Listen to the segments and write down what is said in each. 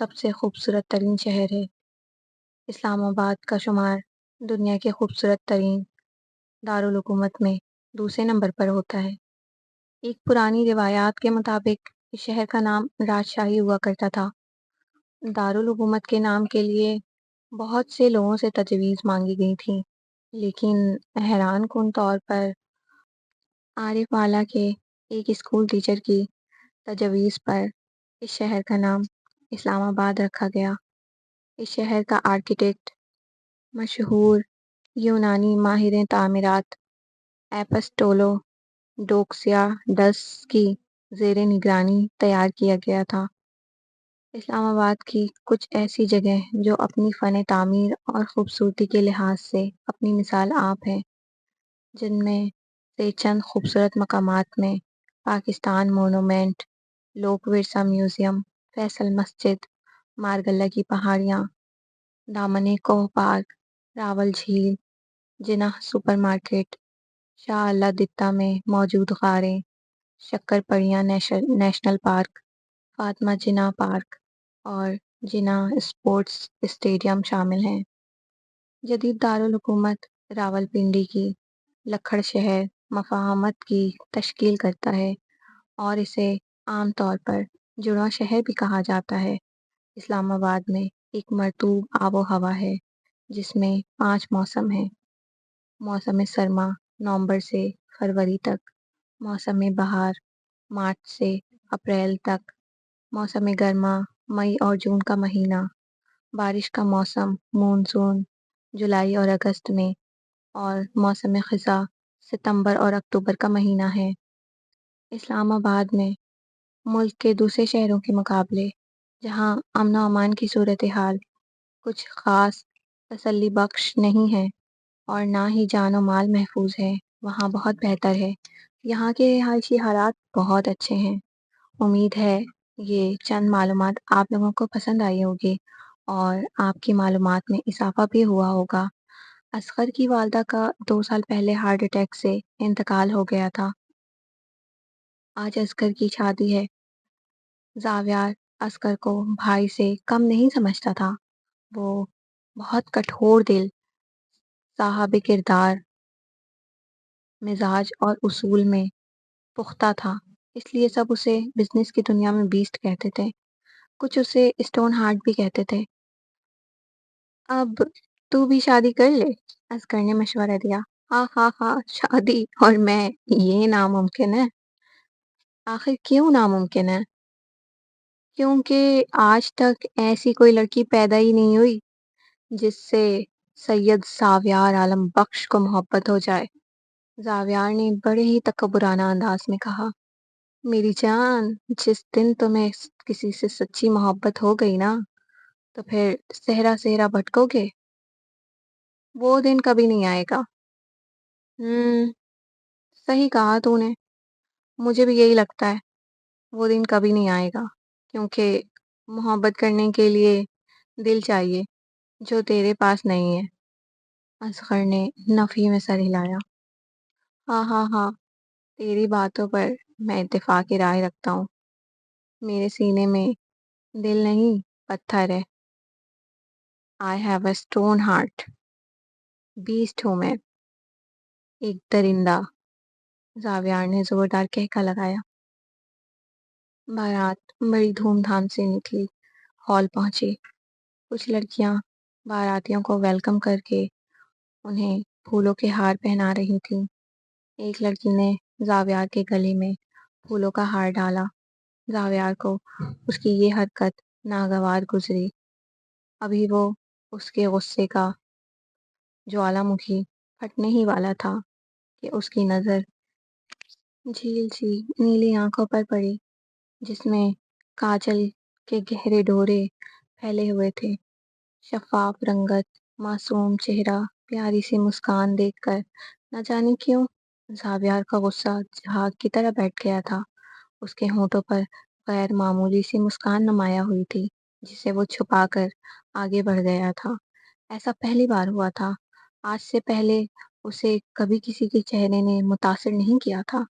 سب سے خوبصورت ترین شہر ہے۔ اسلام آباد کا شمار دنیا کے خوبصورت ترین دارالحکومت میں دوسرے نمبر پر ہوتا ہے۔ ایک پرانی روایات کے مطابق اس شہر کا نام راجشاہی ہوا کرتا تھا۔ دارالحکومت کے نام کے لیے بہت سے لوگوں سے تجویز مانگی گئی تھی، لیکن حیران کن طور پر عارف والا کے ایک اسکول ٹیچر کی تجویز پر اس شہر کا نام اسلام آباد رکھا گیا۔ اس شہر کا آرکیٹیکٹ مشہور یونانی ماہر تعمیرات ایپسٹولو ڈوکسیاڈس کی زیر نگرانی تیار کیا گیا تھا۔ اسلام آباد کی کچھ ایسی جگہیں جو اپنی فن تعمیر اور خوبصورتی کے لحاظ سے اپنی مثال آپ ہیں، جن میں سے چند خوبصورت مقامات میں پاکستان مونومنٹ، لوک ورثہ میوزیم، فیصل مسجد، مارگلہ کی پہاڑیاں، دامن کوہ پارک، راول جھیل، جناح سپر مارکیٹ، شاہ اللہ دتہ میں موجود غاریں، شکر پڑیاں نیشنل پارک، فاطمہ جناح پارک اور جناح اسپورٹس اسٹیڈیم شامل ہیں۔ جدید دارالحکومت راولپنڈی کی لکھڑ شہر مفاہمت کی تشکیل کرتا ہے اور اسے عام طور پر جڑواں شہر بھی کہا جاتا ہے۔ اسلام آباد میں ایک مرطوب آب و ہوا ہے جس میں 5 موسم ہیں۔ موسم سرما نومبر سے فروری تک، موسم بہار مارچ سے اپریل تک، موسم گرما مئی اور جون کا مہینہ، بارش کا موسم مونسون جولائی اور اگست میں، اور موسم خزاں ستمبر اور اکتوبر کا مہینہ ہے۔ اسلام آباد میں ملک کے دوسرے شہروں کے مقابلے جہاں امن و امان کی صورتحال کچھ خاص تسلی بخش نہیں ہے اور نہ ہی جان و مال محفوظ ہے، وہاں بہت بہتر ہے۔ یہاں کے رہائشی حالات بہت اچھے ہیں۔ امید ہے یہ چند معلومات آپ لوگوں کو پسند آئی ہوگی اور آپ کی معلومات میں اضافہ بھی ہوا ہوگا۔ اصغر کی والدہ کا 2 سال پہلے ہارٹ اٹیک سے انتقال ہو گیا تھا۔ آج اصغر کی شادی ہے۔ زاویار اصغر کو بھائی سے کم نہیں سمجھتا تھا۔ وہ بہت کٹھور دل، صاحب کردار، مزاج اور اصول میں پختہ تھا، اس لیے سب اسے بزنس کی دنیا میں بیسٹ کہتے تھے، کچھ اسے اسٹون ہارٹ بھی کہتے تھے۔ اب تو بھی شادی کر لے، اصغر نے مشورہ دیا۔ ہاں ہاں ہاں، شادی اور میں، یہ ناممکن ہے۔ آخر کیوں ناممکن ہے؟ کیونکہ آج تک ایسی کوئی لڑکی پیدا ہی نہیں ہوئی جس سے سید زاویار عالم بخش کو محبت ہو جائے۔ زاویار نے بڑے ہی تکبرانہ انداز میں کہا، میری جان، جس دن تمہیں کسی سے سچی محبت ہو گئی نا، تو پھر صحرا صحرا بھٹکو گے، وہ دن کبھی نہیں آئے گا۔ صحیح کہا تو نے، مجھے بھی یہی لگتا ہے، وہ دن کبھی نہیں آئے گا، کیونکہ محبت کرنے کے لیے دل چاہیے جو تیرے پاس نہیں ہے۔ اصغر نے نفی میں سر ہلایا۔ ہاں ہاں ہاں، تیری باتوں پر میں اتفاق کی رائے رکھتا ہوں۔ میرے سینے میں دل نہیں، پتھر ہے۔ I have a stone heart. Best ہوں میں، ایک درندہ، زاویار نے زوردار کہکا لگایا۔ بارات بڑی دھوم دھام سے نکلی، ہال پہنچی۔ کچھ لڑکیاں باراتیوں کو ویلکم کر کے انہیں پھولوں کے ہار پہنا رہی تھیں۔ ایک لڑکی نے زاویار کے گلے میں پھولوں کا ہار ڈالا۔ زاویار کو اس کی یہ حرکت ناگوار گزری۔ ابھی وہ اس کے غصے کا جوالا مکھی پھٹنے ہی والا تھا کہ اس کی نظر جھیل سی نیلی آنکھوں پر پڑی جس میں کاجل کے گہرے ڈورے پھیلے ہوئے تھے۔ شفاف رنگت، معصوم چہرہ، پیاری سی مسکان دیکھ کر نہ جانے کیوں زاویار کا غصہ جھاگ کی طرح بیٹھ گیا تھا۔ اس کے ہونٹوں پر غیر معمولی سی مسکان نمایاں ہوئی تھی جسے وہ چھپا کر آگے بڑھ گیا تھا۔ ایسا پہلی بار ہوا تھا۔ آج سے پہلے اسے کبھی کسی کے چہرے نے متاثر نہیں کیا تھا۔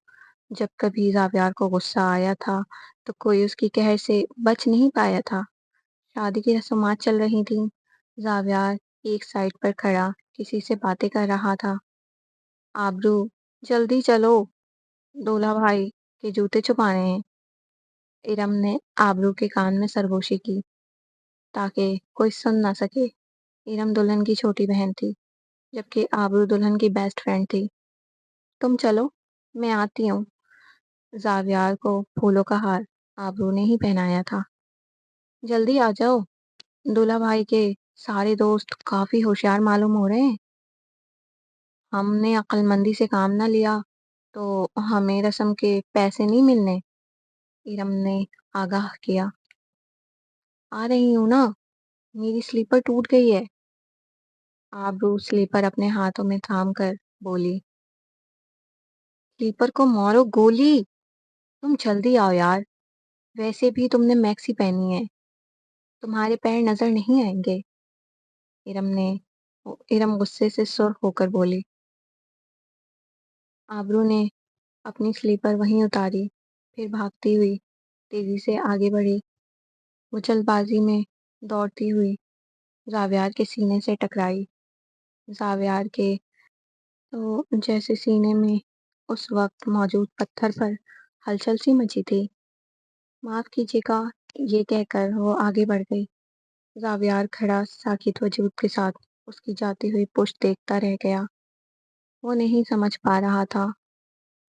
جب کبھی زاویار کو غصہ آیا تھا تو کوئی اس کی قہر سے بچ نہیں پایا تھا۔ شادی کی رسومات چل رہی تھیں۔ زاویار ایک سائڈ پر کھڑا کسی سے باتیں کر رہا تھا۔ آبرو، جلدی چلو، دولہا بھائی کے جوتے چھپانے ہیں۔ ارم نے آبرو کے کان میں سرگوشی کی تاکہ کوئی سن نہ سکے۔ ارم دلہن کی چھوٹی بہن تھی، جبکہ آبرو دلہن کی بیسٹ فرینڈ تھی۔ تم چلو، میں آتی ہوں۔ زاویار کو پھولوں کا ہار آبرو نے ہی پہنایا تھا۔ جلدی آ جاؤ، دولہا بھائی کے سارے دوست کافی ہوشیار معلوم ہو رہے ہیں۔ ہم نے عقل مندی سے کام نہ لیا تو ہمیں رسم کے پیسے نہیں ملنے، ارم نے آگاہ کیا۔ آ رہی ہوں نا، میری سلیپر ٹوٹ گئی ہے۔ آبرو سلیپر اپنے ہاتھوں میں تھام کر بولی۔ سلیپر کو مارو گولی، تم جلدی آؤ یار، ویسے بھی تم نے میکسی پہنی ہے، تمہارے پیر نظر نہیں آئیں گے۔ ارم غصے سے سرخ ہو کر بولی۔ آبرو نے اپنی سلیپر وہیں اتاری، پھر بھاگتی ہوئی تیزی سے آگے بڑھی۔ وہ جلد بازی میں دوڑتی ہوئی زاویار کے سینے سے ٹکرائی۔ زاویار کے تو جیسے سینے میں اس وقت موجود پتھر پر ہلچل سی مچی تھی۔ معاف کیجیے گا، یہ کہہ کر وہ آگے بڑھ گئی۔ زاویار کھڑا ساکت وجود کے ساتھ اس کی جاتی ہوئی پشت دیکھتا رہ گیا۔ وہ نہیں سمجھ پا رہا تھا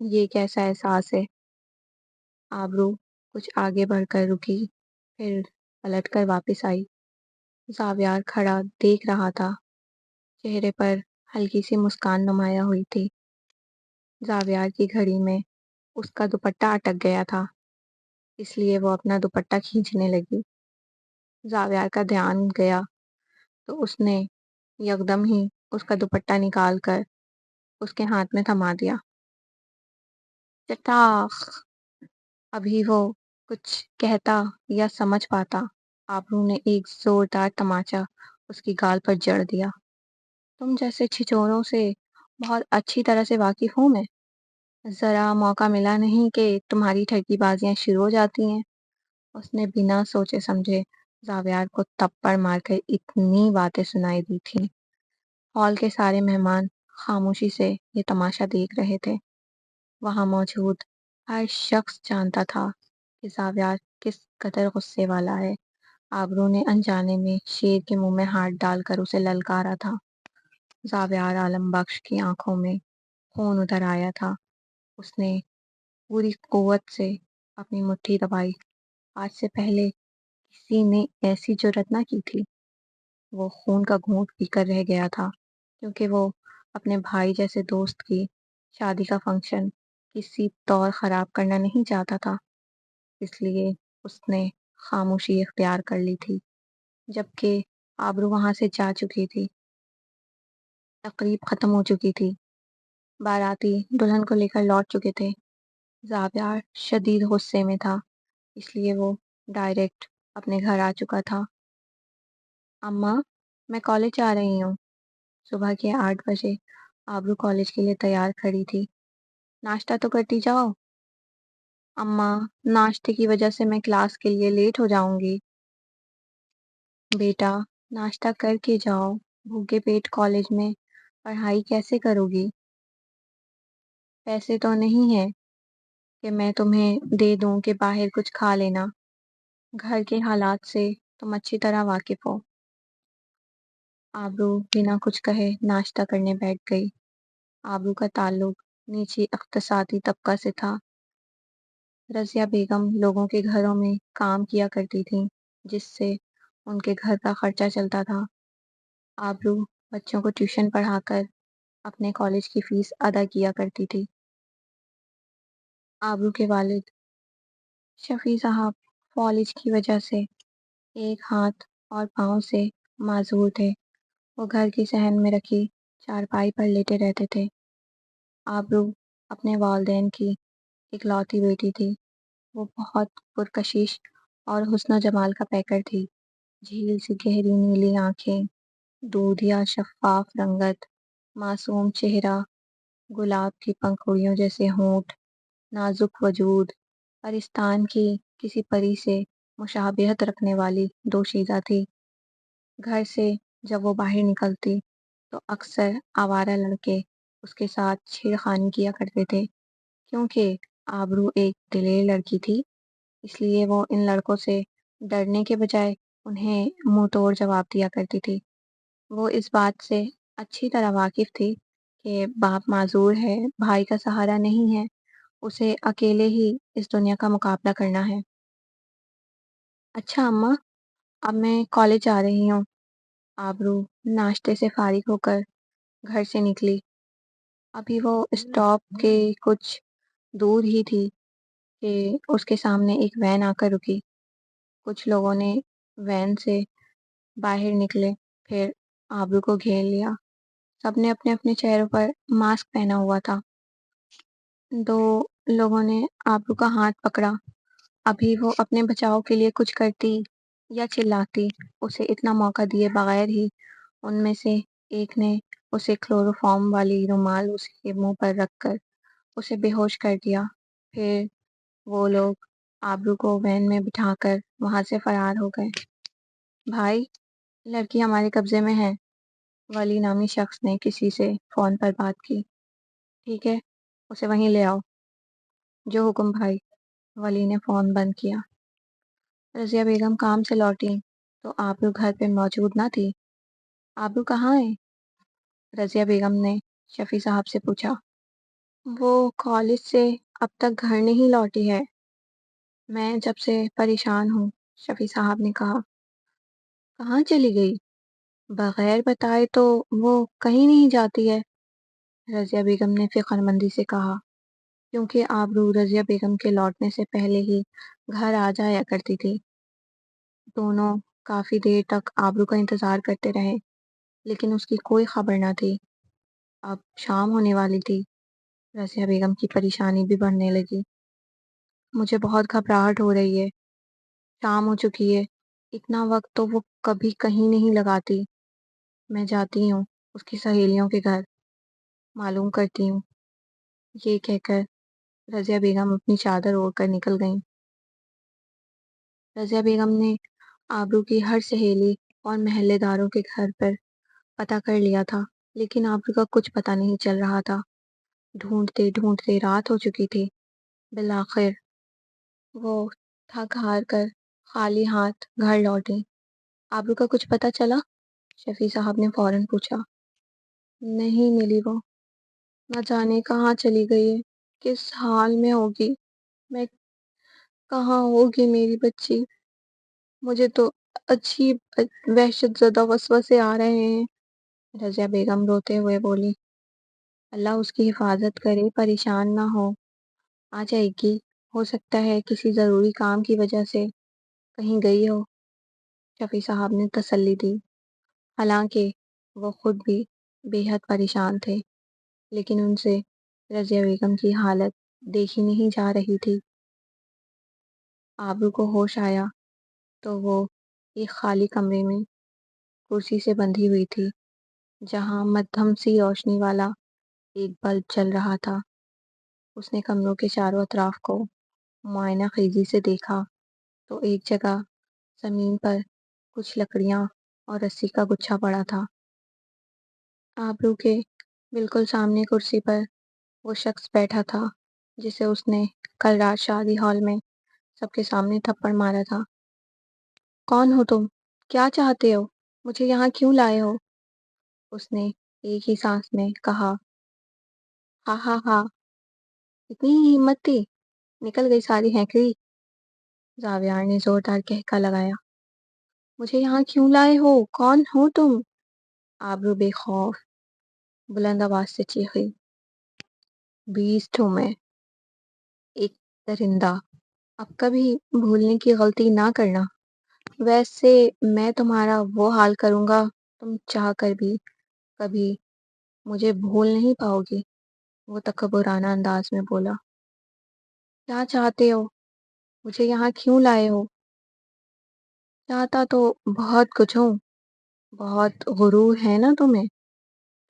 یہ کیسا احساس ہے۔ آبرو کچھ آگے بڑھ کر رکی، پھر پلٹ کر واپس آئی۔ زاویار کھڑا دیکھ رہا تھا، چہرے پر ہلکی سی مسکان نمایاں ہوئی تھی۔ زاویار کی گھڑی میں اس کا دوپٹہ اٹک گیا تھا، اس لیے وہ اپنا دوپٹہ کھینچنے لگی۔ زاویار کا دھیان گیا تو اس نے یکدم ہی اس کا دوپٹہ نکال کر اس کے ہاتھ میں تھما دیا۔ چٹاخ! ابھی وہ کچھ کہتا یا سمجھ پاتا، آبرو نے ایک زوردار تماچا اس کی گال پر جڑ دیا۔ تم جیسے چھچوروں سے بہت اچھی طرح سے واقف ہوں میں، ذرا موقع ملا نہیں کہ تمہاری ٹھگی بازیاں شروع ہو جاتی ہیں۔ اس نے بنا سوچے سمجھے زاویار کو تپڑ مار کر اتنی باتیں سنائی دی تھیں۔ ہال کے سارے مہمان خاموشی سے یہ تماشا دیکھ رہے تھے۔ وہاں موجود ہر شخص جانتا تھا کہ زاویار کس قدر غصے والا ہے۔ آبرو نے انجانے میں شیر کے منہ میں ہاتھ ڈال کر اسے للکارا تھا۔ زاویار عالم بخش کی آنکھوں میں خون اتر آیا تھا۔ اس نے پوری قوت سے اپنی مٹھی دبائی۔ آج سے پہلے کسی نے ایسی جرأت نہ کی تھی۔ وہ خون کا گھونٹ پی کر رہ گیا تھا، کیونکہ وہ اپنے بھائی جیسے دوست کی شادی کا فنکشن کسی طور خراب کرنا نہیں چاہتا تھا، اس لیے اس نے خاموشی اختیار کر لی تھی۔ جبکہ آبرو وہاں سے جا چکی تھی، تقریب ختم ہو چکی تھی، باراتی دلہن کو لے کر لوٹ چکے تھے۔ زاویار شدید غصے میں تھا، اس لیے وہ ڈائریکٹ اپنے گھر آ چکا تھا۔ اماں، میں کالج جا رہی ہوں۔ صبح کے 8 بجے آبرو کالج کے لیے تیار کھڑی تھی۔ ناشتہ تو کرتی جاؤ۔ اماں، ناشتے کی وجہ سے میں کلاس کے لیے لیٹ ہو جاؤں گی۔ بیٹا، ناشتہ کر کے جاؤ، بھوکے پیٹ کالج میں پڑھائی کیسے کرو گی؟ پیسے تو نہیں ہے کہ میں تمہیں دے دوں کہ باہر کچھ کھا لینا، گھر کے حالات سے تم اچھی طرح واقف ہو۔ آبرو بنا کچھ کہے ناشتہ کرنے بیٹھ گئی۔ آبرو کا تعلق نیچی اقتصادی طبقہ سے تھا۔ رضیہ بیگم لوگوں کے گھروں میں کام کیا کرتی تھیں، جس سے ان کے گھر کا خرچہ چلتا تھا۔ آبرو بچوں کو ٹیوشن پڑھا کر اپنے کالج کی فیس ادا کیا کرتی تھی۔ آبرو کے والد شفیع صاحب فالج کی وجہ سے ایک ہاتھ اور پاؤں سے معذور تھے۔ وہ گھر کی صحن میں رکھی چارپائی پر لیٹے رہتے تھے۔ آبرو اپنے والدین کی اکلوتی بیٹی تھی۔ وہ بہت پرکشش اور حسن و جمال کا پیکر تھی۔ جھیل سی گہری نیلی آنکھیں، دودھیا شفاف رنگت، معصوم چہرہ، گلاب کی پنکھڑیوں جیسے ہونٹ، نازک وجود، پرستان کی کسی پری سے مشابہت رکھنے والی دوشیزہ تھی۔ گھر سے جب وہ باہر نکلتی تو اکثر آوارہ لڑکے اس کے ساتھ چھیڑخانی کیا کرتے تھے۔ کیونکہ آبرو ایک دلیر لڑکی تھی، اس لیے وہ ان لڑکوں سے ڈرنے کے بجائے انہیں منہ توڑ جواب دیا کرتی تھی۔ وہ اس بات سے اچھی طرح واقف تھی کہ باپ معذور ہے، بھائی کا سہارا نہیں ہے، اسے اکیلے ہی اس دنیا کا مقابلہ کرنا ہے۔ اچھا اماں، اب میں کالج جا رہی ہوں۔ آبرو ناشتے سے فارغ ہو کر گھر سے نکلی۔ ابھی وہ اسٹاپ کے کچھ دور ہی تھی کہ اس کے سامنے ایک وین آ کر رکی۔ کچھ لوگوں نے وین سے باہر نکلے، پھر آبرو کو گھیر لیا۔ سب نے اپنے اپنے چہروں پر ماسک پہنا ہوا تھا۔ دو لوگوں نے آبرو کا ہاتھ پکڑا۔ ابھی وہ اپنے بچاؤ کے لیے کچھ کرتی یا چلاتی، اسے اتنا موقع دیے بغیر ہی ان میں سے ایک نے اسے کلوروفارم والی رومال اس کے منہ پر رکھ کر اسے بے ہوش کر دیا۔ پھر وہ لوگ آبرو کو وین میں بٹھا کر وہاں سے فرار ہو گئے۔ بھائی، لڑکی ہمارے قبضے میں ہے، ولی نامی شخص نے کسی سے فون پر بات کی۔ ٹھیک ہے، اسے وہیں لے آؤ۔ جو حکم بھائی۔ ولی نے فون بند کیا۔ رضیہ بیگم کام سے لوٹی تو آبرو گھر پہ موجود نہ تھی۔ آبرو کہاں ہے؟ رضیہ بیگم نے شفیع صاحب سے پوچھا۔ وہ کالج سے اب تک گھر نہیں لوٹی ہے، میں جب سے پریشان ہوں، شفیع صاحب نے کہا۔ کہاں چلی گئی؟ بغیر بتائے تو وہ کہیں نہیں جاتی ہے، رضیہ بیگم نے فکر مندی سے کہا، کیونکہ آبرو رضیہ بیگم کے لوٹنے سے پہلے ہی گھر آ جایا کرتی تھی۔ دونوں کافی دیر تک آبرو کا انتظار کرتے رہے، لیکن اس کی کوئی خبر نہ تھی۔ اب شام ہونے والی تھی۔ رضیہ بیگم کی پریشانی بھی بڑھنے لگی۔ مجھے بہت گھبراہٹ ہو رہی ہے، شام ہو چکی ہے، اتنا وقت تو وہ کبھی کہیں نہیں لگاتی۔ میں جاتی ہوں اس کی سہیلیوں کے گھر، معلوم کرتی ہوں۔ یہ کہہ کر رضیہ بیگم اپنی چادر اوڑھ کر نکل گئیں۔ رضیہ بیگم نے آبرو کی ہر سہیلی اور محلے داروں کے گھر پر پتہ کر لیا تھا، لیکن آبرو کا کچھ پتہ نہیں چل رہا تھا۔ ڈھونڈتے ڈھونڈتے رات ہو چکی تھی۔ بالآخر وہ تھک ہار کر خالی ہاتھ گھر لوٹی۔ آبرو کا کچھ پتہ چلا؟ شفیع صاحب نے فوراً پوچھا۔ نہیں ملی وہ، نہ جانے کہاں چلی گئی ہے، کس حال میں ہوگی، میں کہاں ہوگی میری بچی، مجھے تو عجیب وحشت زدہ وسوسے آ رہے ہیں، رضیہ بیگم روتے ہوئے بولی۔ اللہ اس کی حفاظت کرے، پریشان نہ ہو، آ جائے گی، ہو سکتا ہے کسی ضروری کام کی وجہ سے کہیں گئی ہو، شفیع صاحب نے تسلی دی۔ حالانکہ وہ خود بھی بے حد پریشان تھے، لیکن ان سے رضیہ بیگم کی حالت دیکھی نہیں جا رہی تھی۔ آبرو کو ہوش آیا تو وہ ایک خالی کمرے میں کرسی سے بندھی ہوئی تھی، جہاں مدھم سی روشنی والا ایک بلب چل رہا تھا۔ اس نے کمروں کے چاروں اطراف کو معائنہ خیزی سے دیکھا تو ایک جگہ زمین پر کچھ لکڑیاں اور رسی کا گچھا پڑا تھا۔ آبرو کے بالکل سامنے کرسی پر وہ شخص بیٹھا تھا جسے اس نے کل رات شادی ہال میں سب کے سامنے تھپڑ مارا تھا۔ کون ہو تم؟ کیا چاہتے ہو؟ مجھے یہاں کیوں لائے ہو؟ اس نے ایک ہی سانس میں کہا۔ ہاں ہاں ہاں، اتنی ہی ہمت تھی، نکل گئی ساری ہینکڑی، زاویار نے زوردار کہکا لگایا۔ مجھے یہاں کیوں لائے ہو؟ کون ہو تم؟ آبرو بے خوف بلند آواز سے چیخی۔ 20 ہوں میں، ایک درندہ، اب کبھی بھولنے کی غلطی نہ کرنا، ویسے میں تمہارا وہ حال کروں گا تم چاہ کر بھی کبھی مجھے بھول نہیں پاؤ گی، وہ تکبرانہ انداز میں بولا۔ کیا چاہتے ہو؟ مجھے یہاں کیوں لائے ہو؟ چاہتا تو بہت کچھ ہوں، بہت غرور ہے نا تمہیں،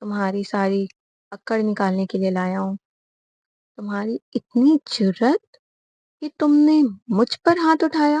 تمہاری ساری اکڑ نکالنے کے لیے لایا ہوں۔ تمہاری اتنی جرت کہ تم نے مجھ پر ہاتھ اٹھایا؟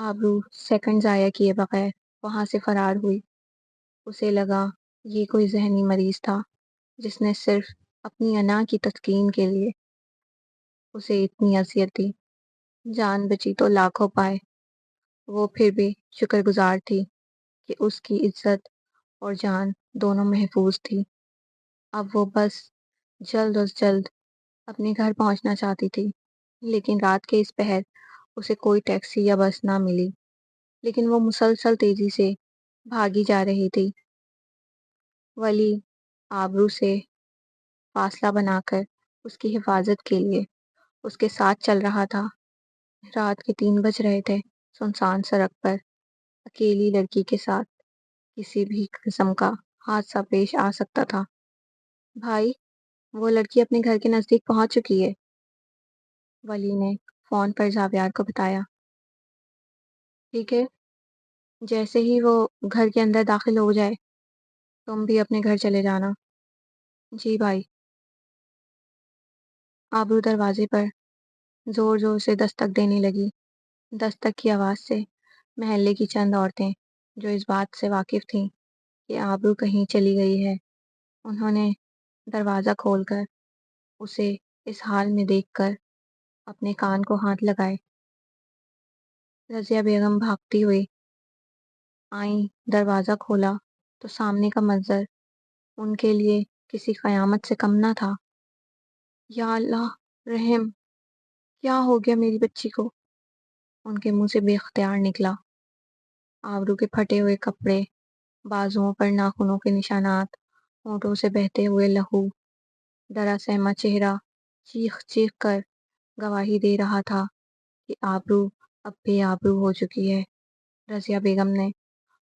آبرو سیکنڈ ضائع کیے بغیر وہاں سے فرار ہوئی۔ اسے لگا یہ کوئی ذہنی مریض تھا جس نے صرف اپنی انا کی تسکین کے لیے اسے اتنی اذیت دی۔ جان بچی تو لاکھوں پائے، وہ پھر بھی شکر گزار تھی کہ اس کی عزت اور جان دونوں محفوظ تھی۔ اب وہ بس جلد از جلد اپنے گھر پہنچنا چاہتی تھی، لیکن رات کے اس پہر اسے کوئی ٹیکسی یا بس نہ ملی، لیکن وہ مسلسل تیزی سے بھاگی جا رہی تھی۔ ولی آبرو سے فاصلہ بنا کر اس کی حفاظت کے لیے اس کے ساتھ چل رہا تھا۔ رات کے 3 بج رہے تھے۔ سنسان سڑک پر اکیلی لڑکی کے ساتھ کسی بھی قسم کا حادثہ پیش آ سکتا تھا۔ بھائی، وہ لڑکی اپنے گھر کے نزدیک پہنچ چکی ہے، ولی نے فون پر جاویار کو بتایا۔ ٹھیک ہے، جیسے ہی وہ گھر کے اندر داخل ہو جائے تم بھی اپنے گھر چلے جانا۔ جی بھائی۔ آبرو دروازے پر زور زور سے دستک دینے لگی۔ دستک کی آواز سے محلے کی چند عورتیں جو اس بات سے واقف تھیں کہ آبرو کہیں چلی گئی ہے، انہوں نے دروازہ کھول کر اسے اس حال میں دیکھ کر اپنے کان کو ہاتھ لگائے۔ رضیہ بیگم بھاگتی ہوئی آئیں، دروازہ کھولا تو سامنے کا منظر ان کے لیے کسی قیامت سے کم نہ تھا۔ یا اللہ رحم، کیا ہو گیا میری بچی کو؟ ان کے منہ سے بے اختیار نکلا۔ آبرو کے پھٹے ہوئے کپڑے، بازوؤں پر ناخنوں کے نشانات، ہونٹوں سے بہتے ہوئے لہو، ڈرا سہما چہرہ چیخ چیخ کر گواہی دے رہا تھا کہ آبرو اب بے آبرو ہو چکی ہے۔ رضیہ بیگم نے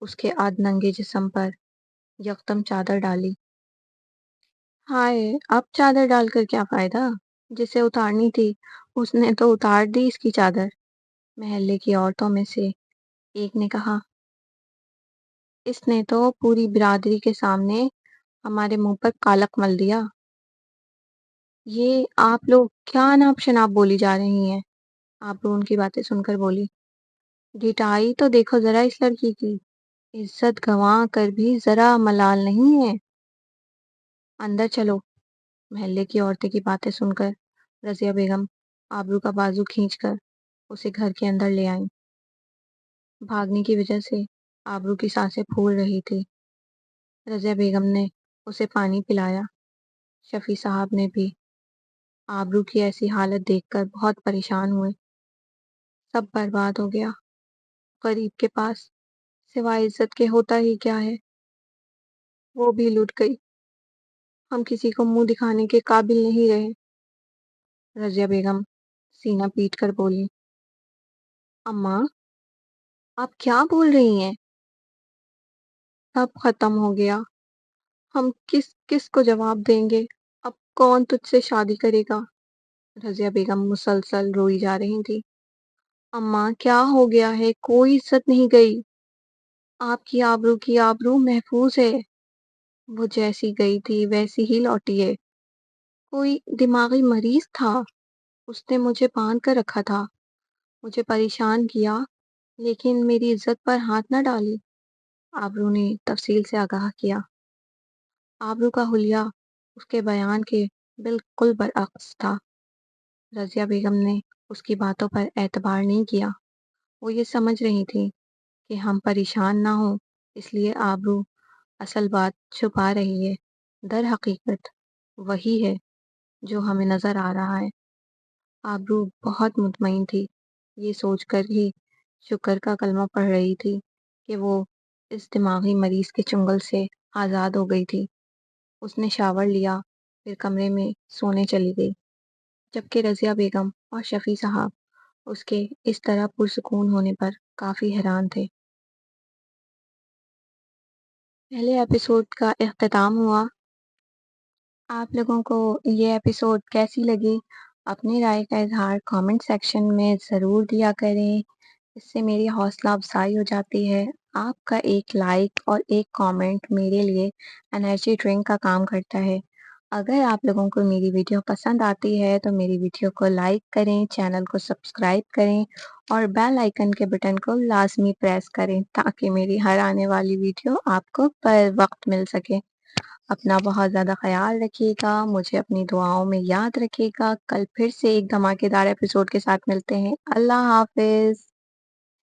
اس کے آدھ ننگے جسم پر یکدم چادر ڈالی۔ ہائے، اب چادر ڈال کر کیا فائدہ؟ جسے اتارنی تھی اس نے تو اتار دی اس کی چادر، محلے کی عورتوں میں سے ایک نے کہا۔ اس نے تو پوری برادری کے سامنے ہمارے منہ پر کالک مل دیا۔ یہ آپ لوگ کیا اناپ شناپ بولی جا رہی ہیں؟ آبرو ان کی باتیں سن کر بولی۔ ڈھٹائی تو دیکھو ذرا اس لڑکی کی، عزت گنوا کر بھی ذرا ملال نہیں ہے۔ اندر چلو۔ محلے کی عورتیں کی باتیں سن کر رضیہ بیگم آبرو کا بازو کھینچ کر اسے گھر کے اندر لے آئیں۔ بھاگنے کی وجہ سے آبرو کی سانسیں پھول رہی تھی۔ رضیہ بیگم نے اسے پانی پلایا۔ شفیع صاحب نے بھی آبرو کی ایسی حالت دیکھ کر بہت پریشان ہوئے۔ سب برباد ہو گیا، غریب کے پاس سوائے عزت کے ہوتا ہی کیا ہے؟ وہ بھی لٹ گئی، ہم کسی کو منہ دکھانے کے قابل نہیں رہے۔ رضیہ بیگم سینہ پیٹ کر بولی۔ اماں، آپ کیا بول رہی ہیں؟ سب ختم ہو گیا، ہم کس کس کو جواب دیں گے؟ اب کون تجھ سے شادی کرے گا؟ رضیہ بیگم مسلسل روئی جا رہی تھی۔ اماں، کیا ہو گیا ہے؟ کوئی عزت نہیں گئی، آپ کی آبرو محفوظ ہے، وہ جیسی گئی تھی ویسی ہی لوٹی ہے۔ کوئی دماغی مریض تھا، اس نے مجھے باندھ کر رکھا تھا، مجھے پریشان کیا، لیکن میری عزت پر ہاتھ نہ ڈالی۔ آبرو نے تفصیل سے آگاہ کیا۔ آبرو کا حلیہ اس کے بیان کے بالکل برعکس تھا۔ رضیہ بیگم نے اس کی باتوں پر اعتبار نہیں کیا۔ وہ یہ سمجھ رہی تھی کہ ہم پریشان نہ ہوں اس لیے آبرو اصل بات چھپا رہی ہے، در حقیقت وہی ہے جو ہمیں نظر آ رہا ہے۔ آبرو بہت مطمئن تھی، یہ سوچ کر ہی شکر کا کلمہ پڑھ رہی تھی کہ وہ اس دماغی مریض کے چنگل سے آزاد ہو گئی تھی۔ اس نے شاور لیا، پھر کمرے میں سونے چلی گئی، جبکہ رضیہ بیگم اور شفیع صاحب اس کے اس طرح پرسکون ہونے پر کافی حیران تھے۔ پہلے ایپیسوڈ کا اختتام ہوا۔ آپ لوگوں کو یہ ایپیسوڈ کیسی لگی؟ اپنی رائے کا اظہار کامنٹ سیکشن میں ضرور دیا کریں، اس سے میری حوصلہ افزائی ہو جاتی ہے۔ آپ کا ایک لائک اور ایک کامنٹ میرے لیے انرجی ڈرنک کا کام کرتا ہے۔ اگر آپ لوگوں کو میری ویڈیو پسند آتی ہے تو میری ویڈیو کو لائک کریں، چینل کو سبسکرائب کریں اور بیل آئیکن کے بٹن کو لازمی پریس کریں تاکہ میری ہر آنے والی ویڈیو آپ کو پر وقت مل سکے۔ اپنا بہت زیادہ خیال رکھیے گا، مجھے اپنی دعاؤں میں یاد رکھیے گا۔ کل پھر سے ایک دھماکے دار ایپیسوڈ کے ساتھ ملتے ہیں۔ اللہ حافظ۔